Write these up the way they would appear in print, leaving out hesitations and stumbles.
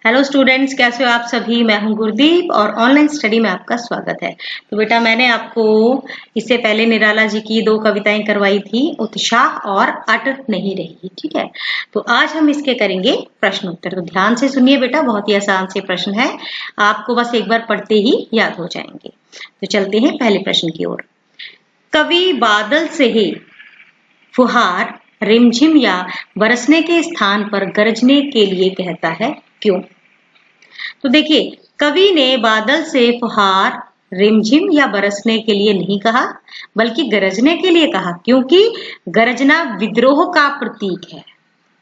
Hello students, कैसे हो आप सभी। मैं हूं गुरदीप और ऑनलाइन स्टडी में आपका स्वागत है। तो बेटा मैंने आपको इससे पहले निराला जी की 2 कविताएं करवाई थी, उत्साह और अट नहीं रही। ठीक है, तो आज हम इसके करेंगे प्रश्न उत्तर। तो ध्यान से सुनिए बेटा, बहुत ही आसान से प्रश्न है, आपको बस एक बार पढ़ते ही याद हो जाएंगे। तो चलते हैं पहले प्रश्न की ओर। कवि बादल से ही फुहार रिमझिम या बरसने के स्थान पर गरजने के लिए कहता है, क्यों? तो देखिए, कवि ने बादल से फुहार रिमझिम या बरसने के लिए नहीं कहा, बल्कि गरजने के लिए कहा, क्योंकि गरजना विद्रोह का प्रतीक है।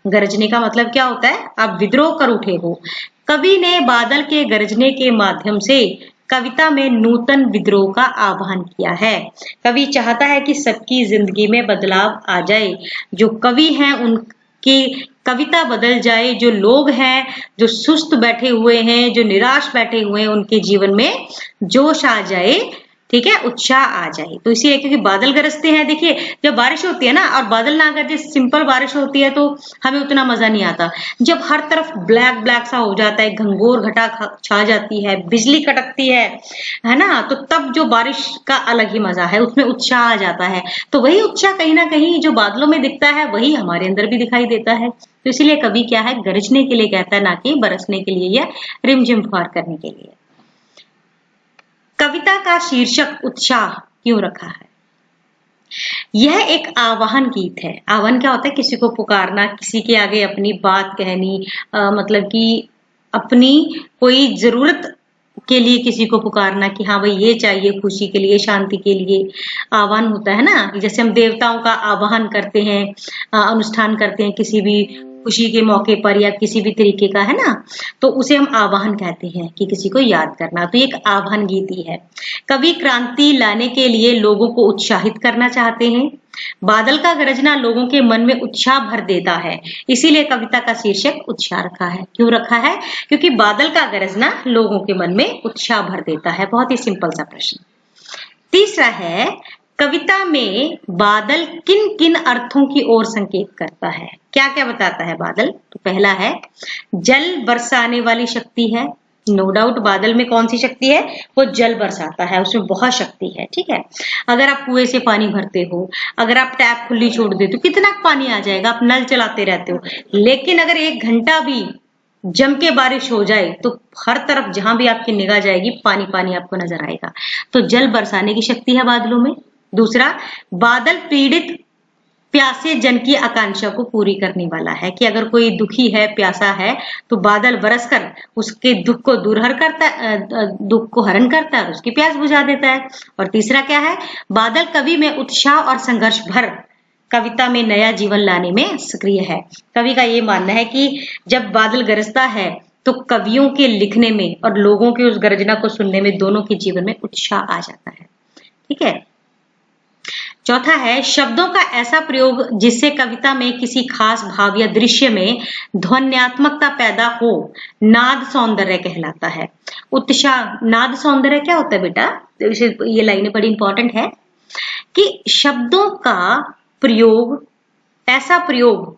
गरजने का मतलब क्या होता है? आप विद्रोह कर उठे हो। कवि ने बादल के गरजने के माध्यम से कविता में नूतन विद्रोह का आह्वान किया है। कवि चाहता है कि सबकी जिंदगी में बदलाव आ जाए। जो कवि हैं उनकी कविता बदल जाए, जो लोग हैं जो सुस्त बैठे हुए हैं, जो निराश बैठे हुए हैं, उनके जीवन में जोश आ जाए। ठीक है, उत्साह आ जाए। तो इसी है, क्योंकि बादल गरजते हैं। देखिए, जब बारिश होती है ना और बादल ना गरजे, सिंपल बारिश होती है, तो हमें उतना मजा नहीं आता। जब हर तरफ ब्लैक ब्लैक सा हो जाता है, घंघोर घटा छा जाती है, बिजली कड़कती है ना, तो तब जो बारिश का अलग ही मजा है, उसमें उत्साह आ जाता है। तो वही उत्साह कहीं ना कहीं जो बादलों में दिखता है, वही हमारे अंदर भी दिखाई देता है। तो इसीलिए कवि क्या है, गरजने के लिए कहता है, ना कि बरसने के लिए या रिमझिम फुहार करने के लिए। कविता का शीर्षक उत्साह क्यों रखा है? यह एक आह्वान गीत है। आह्वान क्या होता है? किसी को पुकारना, किसी के आगे अपनी बात कहनी, मतलब कि अपनी कोई जरूरत के लिए किसी को पुकारना कि हाँ भाई ये चाहिए, खुशी के लिए, शांति के लिए आह्वान होता है ना। जैसे हम देवताओं का आह्वान करते हैं, अनुष्ठान करते हैं किसी भी खुशी के मौके पर या किसी भी तरीके का, है ना, तो उसे हम आह्वान कहते हैं कि किसी को याद करना। तो एक आह्वान गीत ही है। कवि क्रांति लाने के लिए लोगों को उत्साहित करना चाहते हैं। बादल का गरजना लोगों के मन में उत्साह भर देता है, इसीलिए कविता का शीर्षक उत्साह रखा है। क्यों रखा है? क्योंकि बादल का गरजना लोगों के मन में उत्साह भर देता है। बहुत ही सिंपल सा प्रश्न। तीसरा है, कविता में बादल किन किन अर्थों की ओर संकेत करता है? क्या क्या बताता है बादल? तो पहला है, जल बरसाने वाली शक्ति है। नो डाउट, बादल में कौन सी शक्ति है? वो जल बरसाता है, उसमें बहुत शक्ति है। ठीक है, अगर आप कुएं से पानी भरते हो, अगर आप टैप खुली छोड़ देते हो, कितना पानी आ जाएगा, आप नल चलाते रहते हो। लेकिन अगर 1 घंटा भी जम के बारिश हो जाए तो हर तरफ जहां भी आपकी निगाह जाएगी, पानी पानी आपको नजर आएगा। तो जल बरसाने की शक्ति है बादलों में। दूसरा, बादल पीड़ित प्यासे जन की आकांक्षा को पूरी करने वाला है, कि अगर कोई दुखी है, प्यासा है, तो बादल बरसकर उसके दुख को दुख को हरण करता है और उसकी प्यास बुझा देता है। और तीसरा क्या है, बादल कवि में उत्साह और संघर्ष भर कविता में नया जीवन लाने में सक्रिय है। कवि का ये मानना है कि जब बादल गरजता है तो कवियों के लिखने में और लोगों की उस गर्जना को सुनने में, दोनों के जीवन में उत्साह आ जाता है। ठीक है। चौथा है, शब्दों का ऐसा प्रयोग जिससे कविता में किसी खास भाव या दृश्य में ध्वन्यात्मकता पैदा हो, नाद सौंदर्य कहलाता है। उत्साह, नाद सौंदर्य क्या होता है बेटा? ये लाइनें बड़ी इंपॉर्टेंट है कि शब्दों का प्रयोग, ऐसा प्रयोग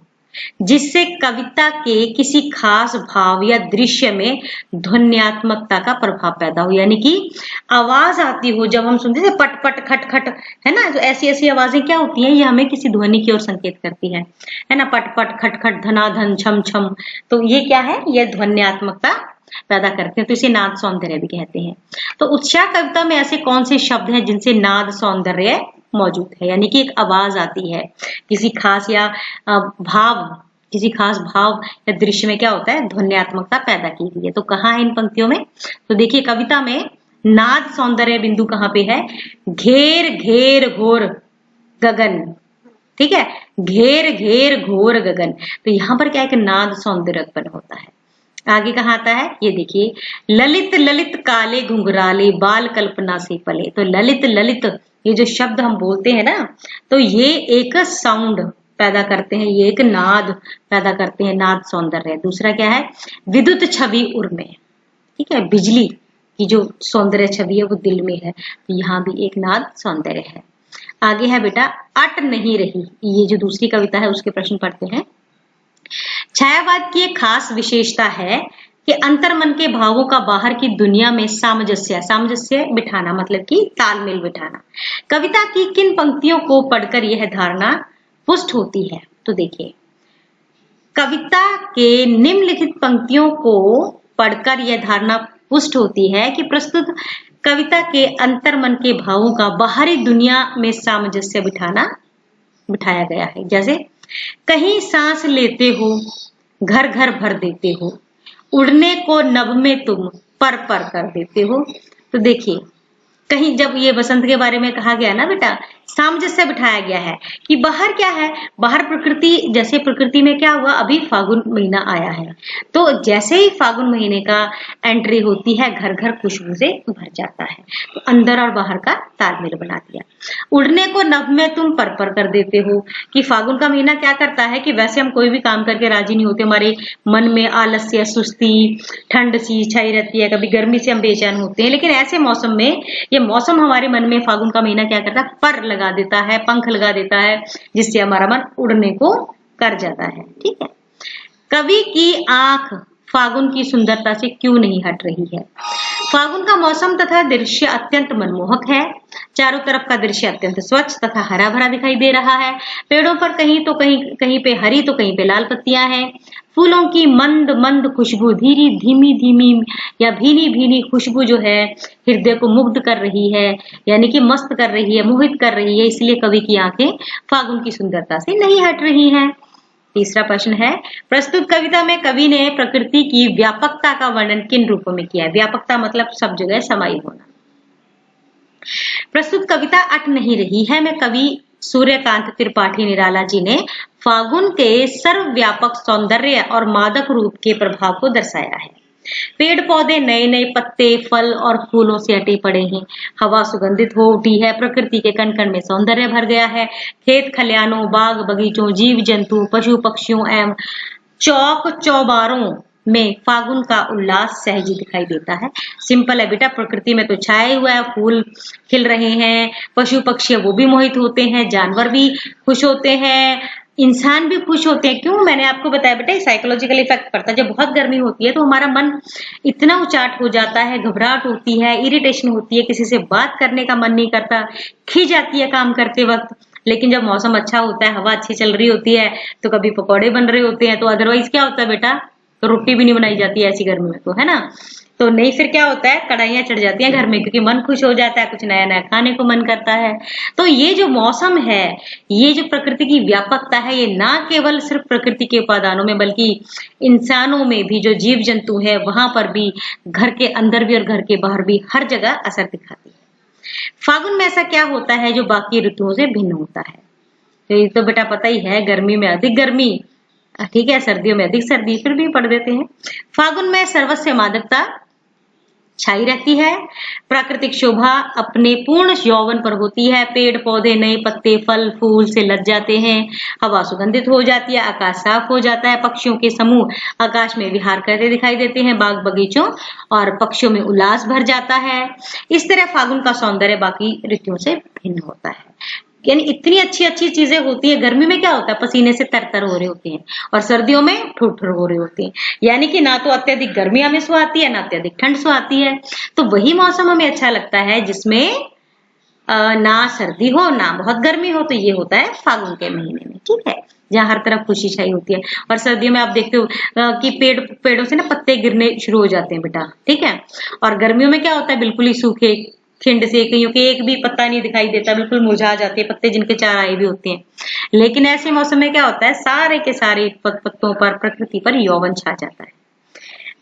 जिससे कविता के किसी खास भाव या दृश्य में ध्वन्यात्मकता का प्रभाव पैदा हो, यानी कि आवाज आती हो, जब हम सुनते हैं पट पट खट खट, है ना, तो ऐसी ऐसी आवाजें क्या होती हैं, ये हमें किसी ध्वनि की ओर संकेत करती है ना। पट पट खट खट, धनाधन, छम छम, तो ये क्या है? ये ध्वन्यात्मकता पैदा करते हैं, तो इसे नाद सौंदर्य भी कहते हैं। तो उत्साह कविता में ऐसे कौन से शब्द हैं जिनसे नाद सौंदर्य मौजूद है, यानी कि एक आवाज आती है किसी खास या किसी खास भाव या दृश्य में क्या होता है? ध्वन्यात्मकता पैदा की गई है। तो कहाँ है इन पंक्तियों में? तो देखिए, कविता में नाद सौंदर्य बिंदु कहाँ पे है? घेर घेर घोर गगन। ठीक है, घेर घेर घोर गगन, तो यहाँ पर क्या है कि नाद सौंदर्य उत्पन्न होता है। आगे कहाँ आता है? ये देखिए, ललित ललित काले घुंघराले बाल कल्पना से पले। तो ललित ललित, ये जो शब्द हम बोलते हैं ना, तो ये एक साउंड पैदा करते हैं, ये एक नाद पैदा करते हैं, नाद सौंदर्य। दूसरा क्या है? विद्युत छवि उर्मे। ठीक है, बिजली की जो सौंदर्य छवि है वो दिल में है, तो यहाँ भी एक नाद सौंदर्य है। आगे है बेटा, अट नहीं रही। ये जो दूसरी कविता है उसके प्रश्न पढ़ते हैं। छायावाद की एक खास विशेषता है कि अंतर मन के भावों का बाहर की दुनिया में सामंजस्य, सामंजस्य बिठाना मतलब कि तालमेल बिठाना। कविता की किन पंक्तियों को पढ़कर यह धारणा पुष्ट होती है? तो देखिए, कविता के निम्नलिखित पंक्तियों को पढ़कर यह धारणा पुष्ट होती है कि प्रस्तुत कविता के अंतर मन के भावों का बाहरी दुनिया में सामंजस्य बिठाया गया है। जैसे, कहीं सांस लेते हो, घर घर भर देते हो, उड़ने को नभ में तुम पर पर कर देते हो। तो देखिए, कहीं जब ये बसंत के बारे में कहा गया ना बेटा, सामंजस्य बिठाया गया है कि बाहर क्या है, बाहर प्रकृति, जैसे प्रकृति में क्या हुआ, अभी फागुन महीना आया है, तो जैसे ही फागुन महीने का एंट्री होती है, घर घर खुशबू से भर जाता है, तो अंदर और बाहर का तालमेल बना दिया। उड़ने को नभ में तुम पर पर कर देते हो, कि फागुन का महीना क्या करता है कि वैसे हम कोई भी काम करके राजी नहीं होते, हमारे मन में आलस्य, सुस्ती, ठंड सी छाई रहती है, कभी गर्मी से हम बेचैन होते हैं, लेकिन ऐसे मौसम में, ये मौसम हमारे मन में फागुन का महीना क्या करता है, पर लगा देता है, पंख लगा देता है, जिससे हमारा मन उड़ने को कर जाता है। ठीक है, कवि की आंख फागुन की सुंदरता से क्यों नहीं हट रही है? फागुन का मौसम तथा दृश्य अत्यंत मनमोहक है। चारों तरफ का दृश्य अत्यंत स्वच्छ तथा हरा भरा दिखाई दे रहा है। पेड़ों पर कहीं पे हरी तो कहीं पे लाल पत्तियां हैं। फूलों की मंद मंद खुशबू, धीमी धीमी या भीनी भीनी खुशबू जो है, हृदय को मुग्ध कर रही है, यानी कि मस्त कर रही है, मोहित कर रही है। इसलिए कवि की आंखें फागुन की सुंदरता से नहीं हट रही हैं। तीसरा प्रश्न है, प्रस्तुत कविता में कवि ने प्रकृति की व्यापकता का वर्णन किन रूपों में किया है? व्यापकता मतलब सब जगह समाई होना। प्रस्तुत कविता अट नहीं रही है में कवि सूर्यकांत त्रिपाठी निराला जी ने फागुन के सर्वव्यापक सौंदर्य और मादक रूप के प्रभाव को दर्शाया है। पेड़ पौधे नए नए पत्ते, फल और फूलों से अटे पड़े हैं। हवा सुगंधित हो उठी है। प्रकृति के कण कण में सौंदर्य भर गया है। खेत खलियानों, बाग बगीचों, जीव जंतु, पशु पक्षियों एवं चौक चौबारों में फागुन का उल्लास सहज दिखाई देता है। सिंपल है बेटा, प्रकृति में तो छाए हुआ है, फूल खिल रहे हैं, पशु पक्षी वो भी मोहित होते हैं, जानवर भी खुश होते हैं, इंसान भी खुश होते हैं। क्यों? मैंने आपको बताया बेटा, साइकोलॉजिकल इफेक्ट पड़ता है। जब बहुत गर्मी होती है तो हमारा मन इतना उचाट हो जाता है, घबराहट होती है, इरिटेशन होती है, किसी से बात करने का मन नहीं करता, खिंच जाती है काम करते वक्त। लेकिन जब मौसम अच्छा होता है, हवा अच्छी चल रही होती है, तो कभी पकौड़े बन रहे होते हैं, तो अदरवाइज क्या होता है बेटा, तो रोटी भी नहीं बनाई जाती है ऐसी गर्मी में, तो है ना। तो नहीं, फिर क्या होता है, कढ़ाइयां चढ़ जाती हैं घर में, क्योंकि मन खुश हो जाता है, कुछ नया नया खाने को मन करता है। तो ये जो मौसम है, ये जो प्रकृति की व्यापकता है, ये ना केवल सिर्फ प्रकृति के उपादानों में, बल्कि इंसानों में भी, जो जीव जंतु है वहां पर भी, घर के अंदर भी और घर के बाहर भी, हर जगह असर दिखाती है। फागुन में ऐसा क्या होता है जो बाकी ऋतुओं से भिन्न होता है? तो ये तो बेटा पता ही है, गर्मी में अधिक गर्मी, ठीक है, सर्दियों में अधिक सर्दी, फिर भी पढ़ देते हैं। फागुन में सर्वस्व मादकता छाई रहती है। प्राकृतिक शोभा अपने पूर्ण यौवन पर होती है। पेड़ पौधे नए पत्ते, फल फूल से लद जाते हैं। हवा सुगंधित हो जाती है। आकाश साफ हो जाता है। पक्षियों के समूह आकाश में विहार करते दिखाई देते हैं। बाग बगीचों और पक्षियों में उल्लास भर जाता है। इस तरह फागुन का सौंदर्य बाकी ऋतुओं से भिन्न होता है। यानी इतनी अच्छी अच्छी चीजें होती है। गर्मी में क्या होता है, पसीने से तरतर हो रहे होते हैं, और सर्दियों में ठुठुर हो रहे होते हैं। यानी कि ना तो अत्यधिक गर्मी हमें सुहाती है, ना अत्यधिक ठंड सुहाती है। तो वही मौसम हमें अच्छा लगता है जिसमें ना सर्दी हो ना बहुत गर्मी हो। तो ये होता है फागुन के महीने में, ठीक है, जहाँ हर तरफ खुशी छाई होती है। और सर्दियों में आप देखते हो कि पेड़ों से ना पत्ते गिरने शुरू हो जाते हैं बेटा, ठीक है। और गर्मियों में क्या होता है, बिल्कुल ही सूखे खिंड से, कहीं के एक भी पत्ता नहीं दिखाई देता, बिल्कुल मुरझा जाते हैं पत्ते, जिनके चार आए भी होते हैं। लेकिन ऐसे मौसम में क्या होता है, सारे के सारे पत्तों पर, प्रकृति पर यौवन छा जाता है।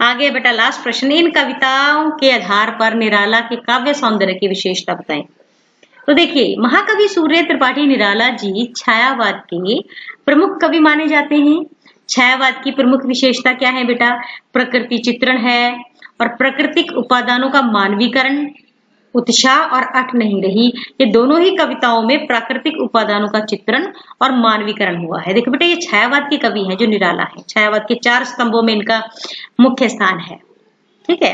आगे बेटा लास्ट प्रश्न, इन कविताओं के आधार पर निराला के काव्य सौंदर्य की विशेषता बताएं। तो देखिए, महाकवि सूर्य त्रिपाठी निराला जी छायावाद के प्रमुख कवि माने जाते हैं। छायावाद की प्रमुख विशेषता क्या है बेटा? प्रकृति चित्रण है, और प्राकृतिक उपादानों का मानवीकरण, उत्साह और अट नहीं रही। ये दोनों ही कविताओं में प्राकृतिक उपादानों का चित्रण और मानवीकरण हुआ है। देखो बेटा, ये छायावाद के कवि हैं जो निराला है। छायावाद के 4 स्तंभों में इनका मुख्य स्थान है, ठीक है।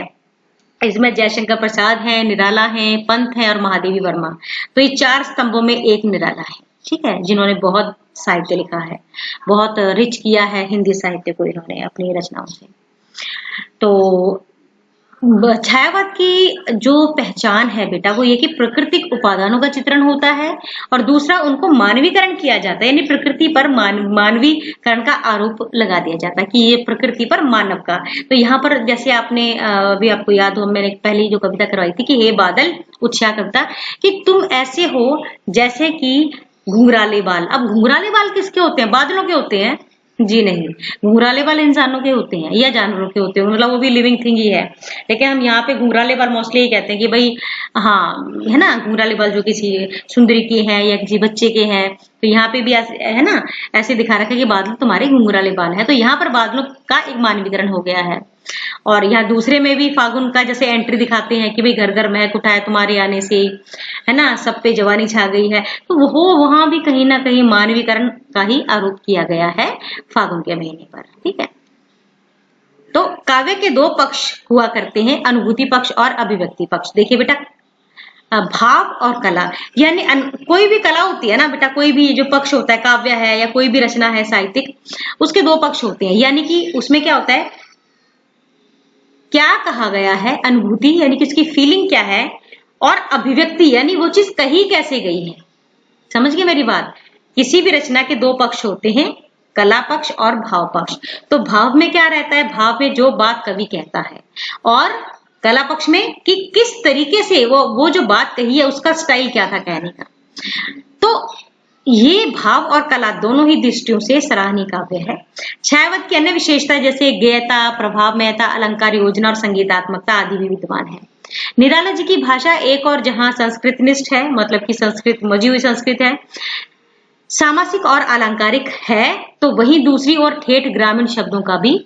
इसमें जयशंकर प्रसाद हैं, निराला हैं, पंत हैं और महादेवी वर्मा। तो ये 4 स्तंभों में एक निराला है, ठीक है, जिन्होंने बहुत साहित्य लिखा है, बहुत रिच किया है हिंदी साहित्य को इन्होंने अपनी रचनाओं से। तो छायावाद की जो पहचान है बेटा वो ये कि प्राकृतिक उपादानों का चित्रण होता है और दूसरा उनको मानवीकरण किया जाता है, यानी प्रकृति पर मानवीकरण का आरोप लगा दिया जाता है कि ये प्रकृति पर मानव का। तो यहाँ पर जैसे आपने अभी आपको याद हो, मैंने पहले जो कविता करवाई थी कि हे बादल, उत्साह कविता, कि तुम ऐसे हो जैसे कि घुंघराले बाल। अब घुंघराले बाल किसके होते हैं? बादलों के होते हैं? जी नहीं, घुंघराले बाल इंसानों के होते हैं या जानवरों के होते हैं, मतलब वो भी लिविंग थिंग ही है। लेकिन हम यहाँ पे घुंघराले बाल मोस्टली ये कहते हैं कि भाई हाँ, है ना, घुंघराले बाल जो किसी सुंदरी के हैं या किसी बच्चे के हैं। तो यहाँ पे भी ऐसे है ना, ऐसे दिखा रखा है कि बादल तुम्हारे घुंघराले बाल है। तो यहाँ पर बादलों का एक मानवीकरण हो गया है। और यहाँ दूसरे में भी फागुन का जैसे एंट्री दिखाते हैं कि भाई घर घर महक उठा है तुम्हारे आने से, है ना, सब पे जवानी छा गई है। तो वो वहां भी कहीं ना कहीं मानवीकरण का ही आरोप किया गया है फागुन के महीने पर। ठीक है। तो काव्य के दो पक्ष हुआ करते हैं, अनुभूति पक्ष और अभिव्यक्ति पक्ष। देखिए बेटा, भाव और कला, यानी कोई भी कला होती है ना बेटा, कोई भी जो पक्ष होता है, काव्य है या कोई भी रचना है साहित्यिक, उसके दो पक्ष होते हैं। यानी कि उसमें क्या होता है, क्या कहा गया है, अनुभूति यानी कि उसकी फीलिंग क्या है, और अभिव्यक्ति यानी वो चीज कही कैसे गई है। समझ गए मेरी बात? किसी भी रचना के दो पक्ष होते हैं, कला पक्ष और भाव पक्ष। तो भाव में क्या रहता है, भाव में जो बात कवि कहता है, और कला पक्ष में कि किस तरीके से वो जो बात कही है उसका स्टाइल क्या था कहने का। तो ये भाव और कला दोनों ही दृष्टियों से सराहनीय काव्य है। छायावाद की अन्य विशेषता जैसे गेयता, प्रभावमयता, अलंकार योजना और संगीतात्मकता आदि भी विद्यमान है। निराला जी की भाषा एक और जहां संस्कृतनिष्ठ है, मतलब कि संस्कृत मजी हुई संस्कृत है, सामासिक और अलंकारिक है, तो वहीं दूसरी ओर ठेठ ग्रामीण शब्दों का भी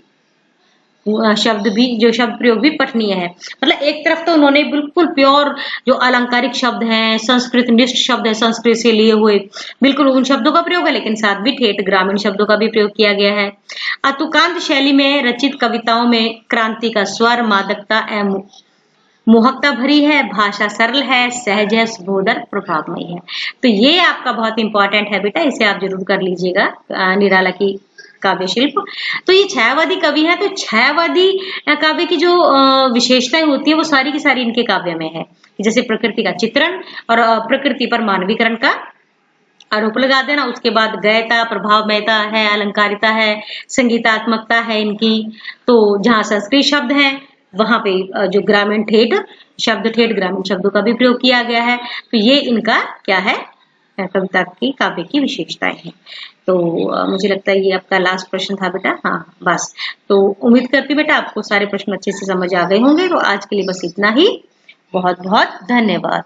जो शब्द प्रयोग भी पठनीय है। मतलब एक तरफ तो उन्होंने बिल्कुल प्योर जो अलंकारिक शब्द हैं, संस्कृत निष्ठ शब्द है, संस्कृत से लिए हुए, बिल्कुल उन शब्दों का प्रयोग है, लेकिन साथ भी ठेठ ग्रामीण शब्दों का भी प्रयोग किया गया है। अतुकांत शैली में रचित कविताओं में क्रांति का स्वर, मादकता एवं मोहकता भरी है, भाषा सरल है, सहज है, सुबोधर, प्रभावमयी है। तो ये आपका बहुत इंपॉर्टेंट है बेटा, इसे आप जरूर कर लीजिएगा, निराला की काव्य शिल्प। तो ये छायावादी कवि है, तो छायावादी काव्य की जो विशेषताएं होती है वो सारी की सारी इनके काव्य में है। जैसे प्रकृति का चित्रण और प्रकृति पर मानवीकरण का आरोप लगा देना, उसके बाद गयता, प्रभावमयता है, अलंकारिता है, संगीतात्मकता है इनकी। तो जहाँ संस्कृत शब्द है वहां पे जो ग्रामीण ठेठ शब्द, ठेठ ग्रामीण शब्दों का भी प्रयोग किया गया है। तो ये इनका क्या है, कविता की काव्य की विशेषताएं हैं। तो मुझे लगता है ये आपका लास्ट प्रश्न था बेटा। हाँ बस, तो उम्मीद करती बेटा आपको सारे प्रश्न अच्छे से समझ आ गए होंगे। तो आज के लिए बस इतना ही। बहुत बहुत धन्यवाद।